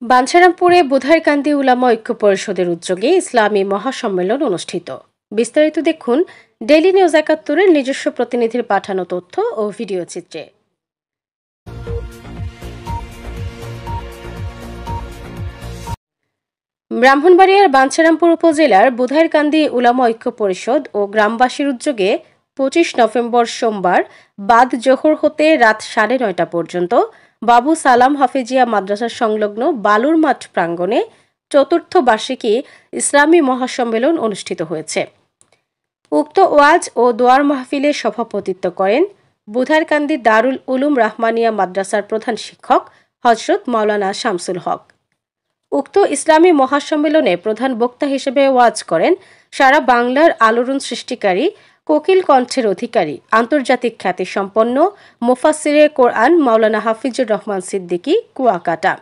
বাঞ্ছারামপুরে বুধাইরকান্দি উলামা ঐক্য পরিষদের উদ্যোগে ইসলামী মহাসম্মেলন অনুষ্ঠিত। বিস্তারিত দেখুন ডেইলি নিউজ ৭১-এর নিজস্ব প্রতিনিধির পাঠানো তথ্য ও ভিডিও চিত্রে। ব্রাহ্মণবাড়িয়ার বাঞ্ছারামপুর উপজেলার বুধাইরকান্দি উলামা ঐক্য পরিষদ ও গ্রামবাসীর উদ্যোগে ২৫ নভেম্বর সোমবার বাদ জোহর হতে রাত ৯:৩০ পর্যন্ত বাবু সালাম হাফিজিয়া মাদ্রাসা সংলগ্ন বালুর মাঠ প্রাঙ্গণে চতুর্থ বার্ষিকী ইসলামী মহাসম্মেলন অনুষ্ঠিত হয়েছে। উক্ত ওয়াজ ও দোয়ার মাহফিলে সভাপতিত্ব করেন বুধাইরকান্দি দারুল উলুম রাহমানিয়া মাদ্রাসার প্রধান শিক্ষক হযরত মাওলানা শামসুল হক। উক্ত ইসলামী মহাসম্মেলনে প্রধান বক্তা হিসেবে ওয়াজ করেন সারা বাংলার আলোড়ন সৃষ্টিকারী, কোকিল কণ্ঠের অধিকারী, আন্তর্জাতিক খ্যাতিসম্পন্ন মুফাসসিরে কোরআন মাওলানা হাফিজুর রহমান সিদ্দিকী কুয়াকাটা।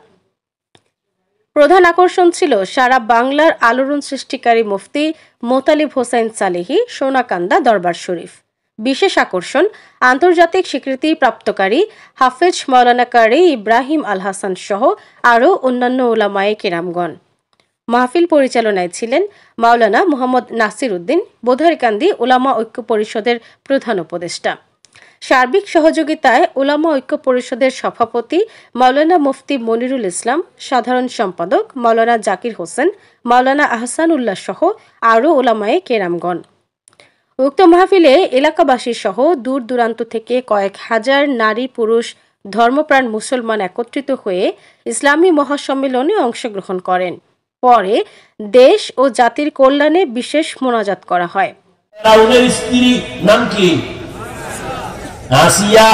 প্রধান আকর্ষণ ছিল সারা বাংলার আলোড়ন সৃষ্টিকারী মুফতি মোতালিব হোসেন সালেহী সোনাকান্দা দরবার শরীফ। বিশেষ আকর্ষণ আন্তর্জাতিক স্বীকৃতি প্রাপ্তকারী হাফেজ মাওলানা কারি ইব্রাহিম আল হাসান সহ আরও অন্যান্য উলামায়ে কেরামগণ। মাহফিল পরিচালনায় ছিলেন মাওলানা মুহাম্মদ নাসির উদ্দিন, বুধাইরকান্দি উলামা ঐক্য পরিষদের প্রধান উপদেষ্টা। সার্বিক সহযোগিতায় উলামা ঐক্য পরিষদের সভাপতি মাওলানা মুফতি মনিরুল ইসলাম, সাধারণ সম্পাদক মাওলানা জাকির হোসেন, মাওলানা আহসানুল্লাহ সহ আরও উলামায়ে কেরামগণ। উক্ত মাহফিলে এলাকাবাসী সহ দূর দূরান্ত থেকে কয়েক হাজার নারী পুরুষ ধর্মপ্রাণ মুসলমান একত্রিত হয়ে ইসলামী মহাসম্মেলনে অংশগ্রহণ করেন। পরে দেশ ও জাতির কল্যাণে বিশেষ মোনাজাত করা হয়। ফেরাউনের স্ত্রী নাম কি? আসিয়া।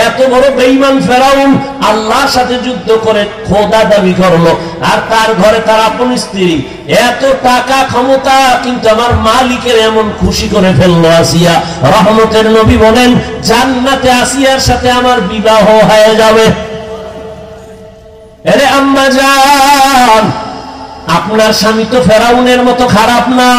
এত বড় বেঈমান ফেরাউন আল্লাহর সাথে যুদ্ধ করে খোদা দাবি করলো, আর তার ঘরে তার আপন স্ত্রী। এত টাকা ক্ষমতা, কিন্তু আমার মালিকের এমন খুশি করে ফেললো আসিয়া। রহমতের নবী বলেন, জান্নাতে আসিয়ার সাথে আমার বিবাহ হয়ে যাবে। আরে আম্মা জান, আপনার স্বামী তো ফেরাউনের মতো খারাপ না।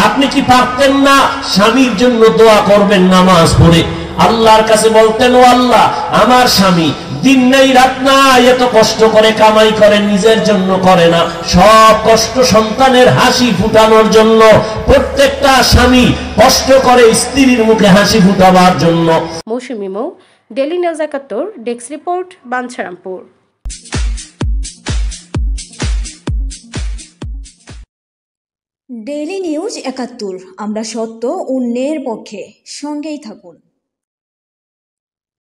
আপনি কি পারতেন না স্বামীর জন্য দোয়া করবেন নামাজ পড়ে? আল্লাহর কাছে বলতেন, ও আল্লাহ, আমার স্বামী দিন নেই রাত নাই এত কষ্ট করে কামাই করে, নিজের জন্য করে না, সব কষ্ট সন্তানের হাসি ফুটানোর জন্য। প্রত্যেকটা স্বামী কষ্ট করে স্ত্রীর মুখে হাসি ফুটাবার জন্য। Mousumi Mou, daily news ৭১, desk report, Bancharampur. Daily news ৭১, আমরা সত্য অন্যের পক্ষে। সঙ্গেই থাকুন।